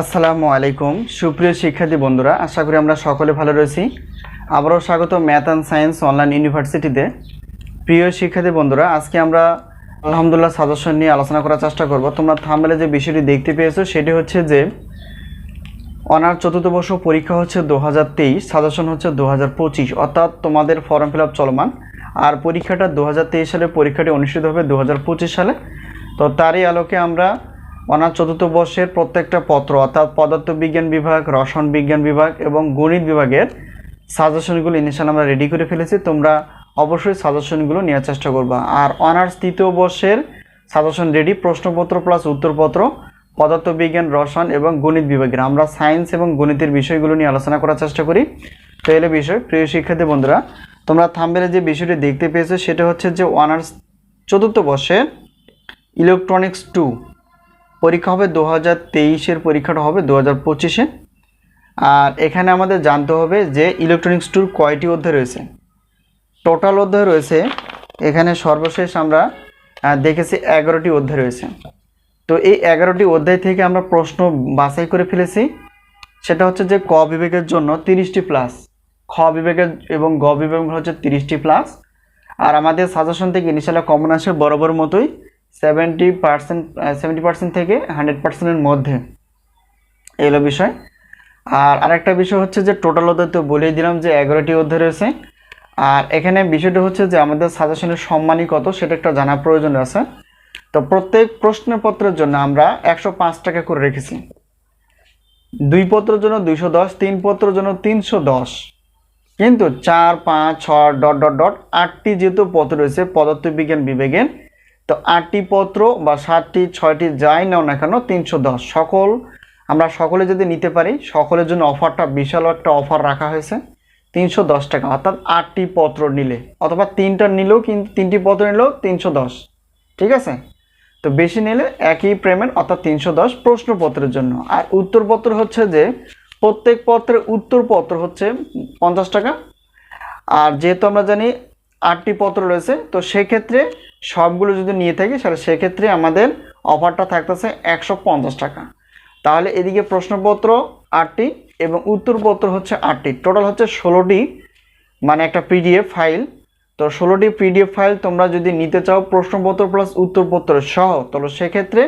আসসালামু আলাইকুম সুপ্রিয় শিক্ষার্থী বন্ধুরা, আশা করি আমরা সকলে ভালো রয়েছি। আবারও স্বাগত ম্যাথ অ্যান্ড সায়েন্স অনলাইন ইউনিভার্সিটিতে। প্রিয় শিক্ষার্থী বন্ধুরা, আজকে আমরা আলহামদুলিল্লাহ সাজেশন নিয়ে আলোচনা করার চেষ্টা করব। তোমরা থাম্বনেলে যে বিষয়টি দেখতে পেয়েছো সেটি হচ্ছে যে অনার্স চতুর্থ বর্ষ পরীক্ষা হচ্ছে 2023, সাজেশন হচ্ছে 2025, অর্থাৎ তোমাদের ফর্ম ফিল আপ চলমান। আর পরীক্ষাটা 2023 সালে পরীক্ষাটি অনুষ্ঠিত হবে 2025 সালে। তো তারই আলোকে আমরা অনার্স চতুর্থ বর্ষের প্রত্যেকটা পত্র অর্থাৎ পদার্থবিজ্ঞান বিভাগ, রসায়ন বিজ্ঞান বিভাগ এবং গণিত বিভাগের সাজেশনগুলো ইনশাআল্লাহ আমরা রেডি করে ফেলেছি। তোমরা অবশ্যই সাজেশনগুলো নেওয়ার চেষ্টা করবা। আর অনার্স তৃতীয় বর্ষের সাজেশন রেডি, প্রশ্নপত্র প্লাস উত্তরপত্র পদার্থবিজ্ঞান, রসায়ন এবং গণিত বিভাগের। আমরা সায়েন্স এবং গণিতের বিষয়গুলো নিয়ে আলোচনা করার চেষ্টা করি। তো এলে বিষয়, প্রিয় শিক্ষার্থী বন্ধুরা, তোমরা থাম্বনেলে যে বিষয়টি দেখতে পেয়েছো সেটা হচ্ছে যে অনার্স চতুর্থ বর্ষের ইলেকট্রনিক্স 2 পরীক্ষা হবে 2023-এর পরীক্ষাটা হবে 2025-এ। আর এখানে আমাদের জানতে হবে যে ইলেকট্রনিক্স 2 কয়টি অধ্যায় রয়েছে। টোটাল অধ্যায় রয়েছে এখানে সর্বশেষ আমরা দেখেছি 11টি অধ্যায় রয়েছে। তো এই 11টি অধ্যায় থেকে আমরা প্রশ্ন বাছাই করে ফেলেছি। সেটা হচ্ছে যে ক বিভাগের জন্য 30টি প্লাস, খ বিভাগের এবং গ বিভাগ হচ্ছে 30টি প্লাস। আর আমাদের সাজেশন থেকে ইনশাআল্লাহ কমন আসে বরাবর মতোই 70% থেকে 100%-এর মধ্যে, এলো বিষয়। আর আরেকটা বিষয় হচ্ছে যে টোটাল অধ্যায় তো বলেই দিলাম যে 11টি অধ্যায় রয়েছে। আর এখানে বিষয়টা হচ্ছে যে আমাদের সাজেশনের সম্মানই কত সেটা একটা জানা প্রয়োজন আছে। তো প্রত্যেক প্রশ্নপত্রের জন্য আমরা 105 টাকা করে রেখেছি। 2 পত্রের জন্য 210, 3 পত্রের জন্য 310, কিন্তু 4, 5, 6 ... 8টি যেহেতু পত্র রয়েছে পদার্থবিজ্ঞান বিভাগের, তো 8টি পত্র বা 7টি 6টি যাই নাও না কেন 310 আমরা সকলে যদি নিতে পারি, সকলের জন্য অফারটা বিশাল একটা অফার রাখা হয়েছে 310 টাকা, অর্থাৎ 8টি পত্র নিলে অথবা 3টা নিলেও, কিন্তু 3টি পত্র নিলেও 310, ঠিক আছে। তো বেশি নিলে একই পেমেন্ট, অর্থাৎ 310 প্রশ্নপত্রের জন্য। আর উত্তরপত্র হচ্ছে যে প্রত্যেক পত্রের উত্তরপত্র হচ্ছে 50 টাকা। আর যেহেতু আমরা জানি 8টি পত্র রয়েছে, তো সেক্ষেত্রে সবগুলো যদি নিয়ে থাকি তাহলে সেক্ষেত্রে আমাদের অফারটা থাকতেছে 150 টাকা। তাহলে এদিকে প্রশ্নপত্র 8টি এবং উত্তরপত্র হচ্ছে 8টি, টোটাল হচ্ছে 16টি, মানে একটা পিডিএফ ফাইল। তো 16টি পিডিএফ ফাইল তোমরা যদি নিতে চাও প্রশ্নপত্র প্লাস উত্তরপত্র সহ, তাহলে সেক্ষেত্রে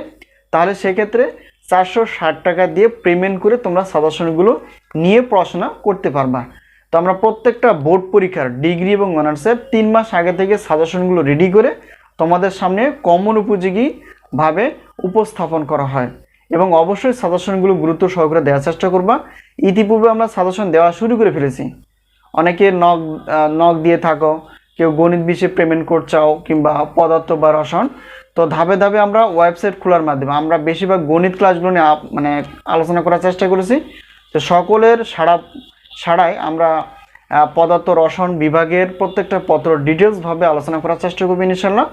460 টাকা দিয়ে পেমেন্ট করে তোমরা সাজেশনগুলো নিয়ে পড়াশোনা করতে পারবা। তো আমরা প্রত্যেকটা বোর্ড পরীক্ষার ডিগ্রি এবং অনার্সের 3 মাস আগে থেকে সাজেশনগুলো রেডি করে তোমাদের সামনে কমন উপযোগীভাবে উপস্থাপন করা হয়, এবং অবশ্যই সাজেশনগুলো গুরুত্ব সহকারে দেওয়ার চেষ্টা করবা। ইতিপূর্বে আমরা সাজেশন দেওয়া শুরু করে ফেলেছি। অনেকে নক দিয়ে থাকো, কেউ গণিত বিষয়ে পেমেন্ট করতে চাও কিংবা পদার্থ বা রসায়ন। তো ধাপে ধাপে আমরা ওয়েবসাইট খোলার মাধ্যমে আমরা বেশিরভাগ গণিত ক্লাসগুলো নিয়ে আলোচনা করার চেষ্টা করেছি। তো সকলের সাড়ায় আমরা পদার্থ রসায়ন বিভাগের প্রত্যেকটা পত্র ডিটেলসভাবে আলোচনা করার চেষ্টা করবো ইনশাআল্লাহ।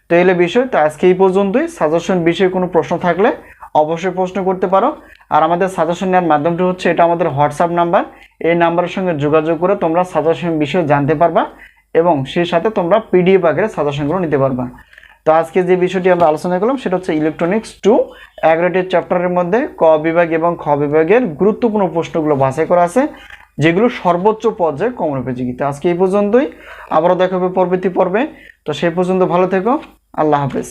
তো এলে বিষয়, তো আজকে এই পর্যন্তই। সাজেশন বিষয়ে কোনো প্রশ্ন থাকলে অবশ্যই প্রশ্ন করতে পারো। আর আমাদের সাজেশন নেওয়ার মাধ্যমটি হচ্ছে, এটা আমাদের হোয়াটসঅ্যাপ নাম্বার, এই নাম্বারের সঙ্গে যোগাযোগ করে তোমরা সাজেশন বিষয়ে জানতে পারবা এবং সেই সাথে তোমরা পিডিএফ আকারে সাজেশনগুলো নিতে পারবা। তো আজকে যে বিষয়টি আমরা আলোচনা করলাম সেটা হচ্ছে ইলেকট্রনিক্স 2 11টি চ্যাপ্টারের মধ্যে ক বিভাগ এবং খ বিভাগের গুরুত্বপূর্ণ প্রশ্নগুলো বাছাই করা আছে, যেগুলো সর্বোচ্চ পর্যায়ে কমন উপযোগী। তো আজকে এই পর্যন্তই, আবারও দেখা হবে পরবর্তী পর্বে। তো সেই পর্যন্ত ভালো থেকো, আল্লাহ হাফেজ।